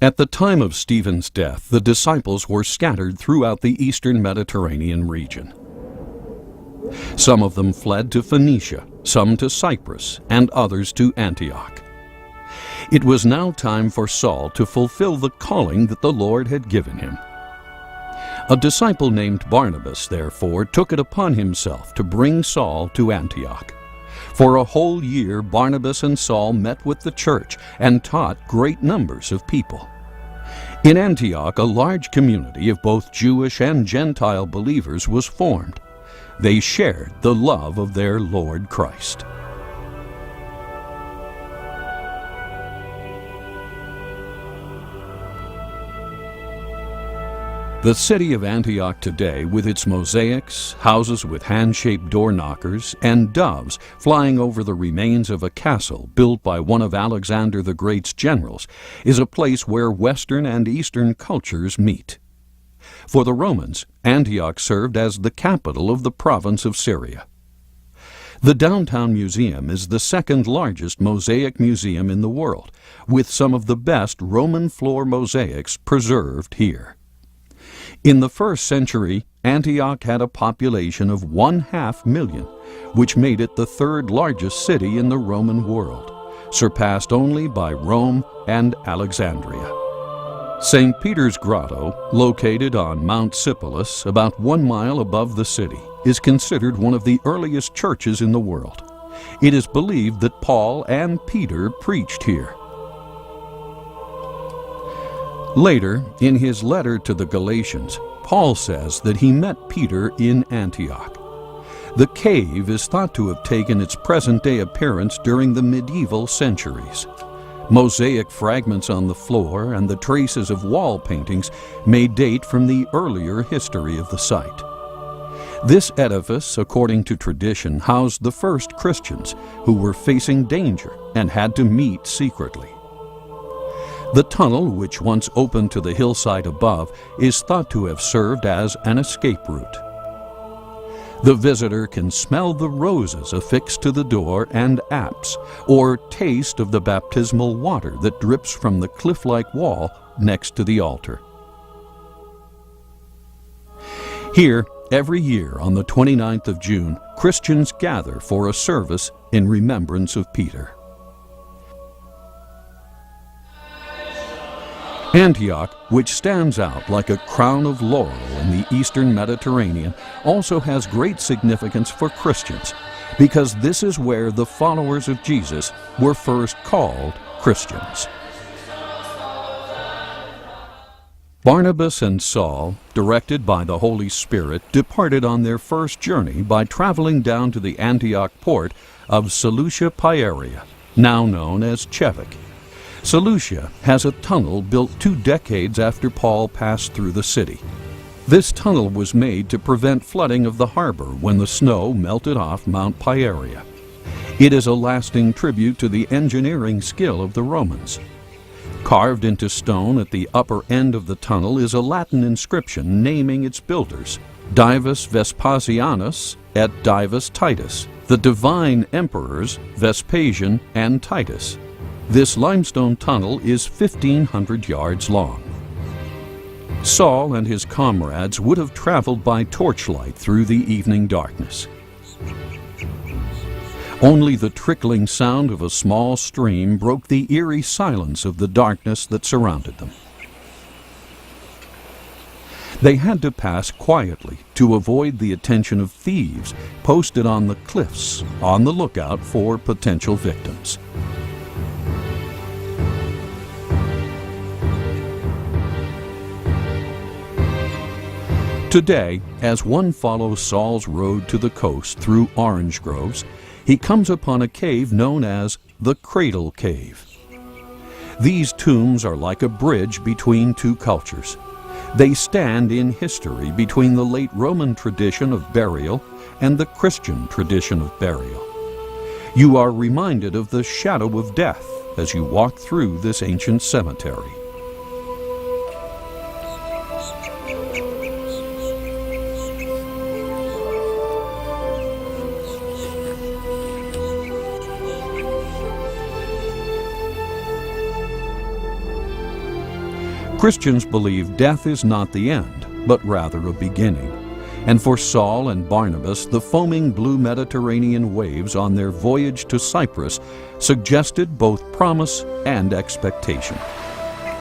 At the time of Stephen's death, the disciples were scattered throughout the eastern Mediterranean region. Some of them fled to Phoenicia, some to Cyprus, and others to Antioch. It was now time for Saul to fulfill the calling that the Lord had given him. A disciple named Barnabas, therefore, took it upon himself to bring Saul to Antioch. For a whole year, Barnabas and Saul met with the church and taught great numbers of people. In Antioch, a large community of both Jewish and Gentile believers was formed. They shared the love of their Lord Christ. The city of Antioch today, with its mosaics, houses with hand-shaped door knockers, and doves flying over the remains of a castle built by one of Alexander the Great's generals, is a place where Western and Eastern cultures meet. For the Romans, Antioch served as the capital of the province of Syria. The downtown museum is the second largest mosaic museum in the world, with some of the best Roman floor mosaics preserved here. In the 1st century, Antioch had a population of 500,000, which made it the third largest city in the Roman world, surpassed only by Rome and Alexandria. St. Peter's Grotto, located on Mount Sipylus, about 1 mile above the city, is considered one of the earliest churches in the world. It is believed that Paul and Peter preached here. Later, in his letter to the Galatians, Paul says that he met Peter in Antioch. The cave is thought to have taken its present-day appearance during the medieval centuries. Mosaic fragments on the floor and the traces of wall paintings may date from the earlier history of the site. This edifice, according to tradition, housed the first Christians who were facing danger and had to meet secretly. The tunnel, which once opened to the hillside above, is thought to have served as an escape route. The visitor can smell the roses affixed to the door and apse, or taste of the baptismal water that drips from the cliff-like wall next to the altar. Here, every year on the 29th of June, Christians gather for a service in remembrance of Peter. Antioch, which stands out like a crown of laurel in the eastern Mediterranean, also has great significance for Christians, because this is where the followers of Jesus were first called Christians. Barnabas and Saul, directed by the Holy Spirit, departed on their first journey by traveling down to the Antioch port of Seleucia Pieria, now known as Chevik. Seleucia has a tunnel built 2 decades after Paul passed through the city. This tunnel was made to prevent flooding of the harbor when the snow melted off Mount Pieria. It is a lasting tribute to the engineering skill of the Romans. Carved into stone at the upper end of the tunnel is a Latin inscription naming its builders, Divus Vespasianus et Divus Titus, the divine emperors Vespasian and Titus. This limestone tunnel is 1,500 yards long. Saul and his comrades would have traveled by torchlight through the evening darkness. Only the trickling sound of a small stream broke the eerie silence of the darkness that surrounded them. They had to pass quietly to avoid the attention of thieves posted on the cliffs on the lookout for potential victims. Today, as one follows Saul's road to the coast through orange groves, he comes upon a cave known as the Cradle Cave. These tombs are like a bridge between 2 cultures. They stand in history between the late Roman tradition of burial and the Christian tradition of burial. You are reminded of the shadow of death as you walk through this ancient cemetery. Christians believe death is not the end, but rather a beginning. And for Saul and Barnabas, the foaming blue Mediterranean waves on their voyage to Cyprus suggested both promise and expectation.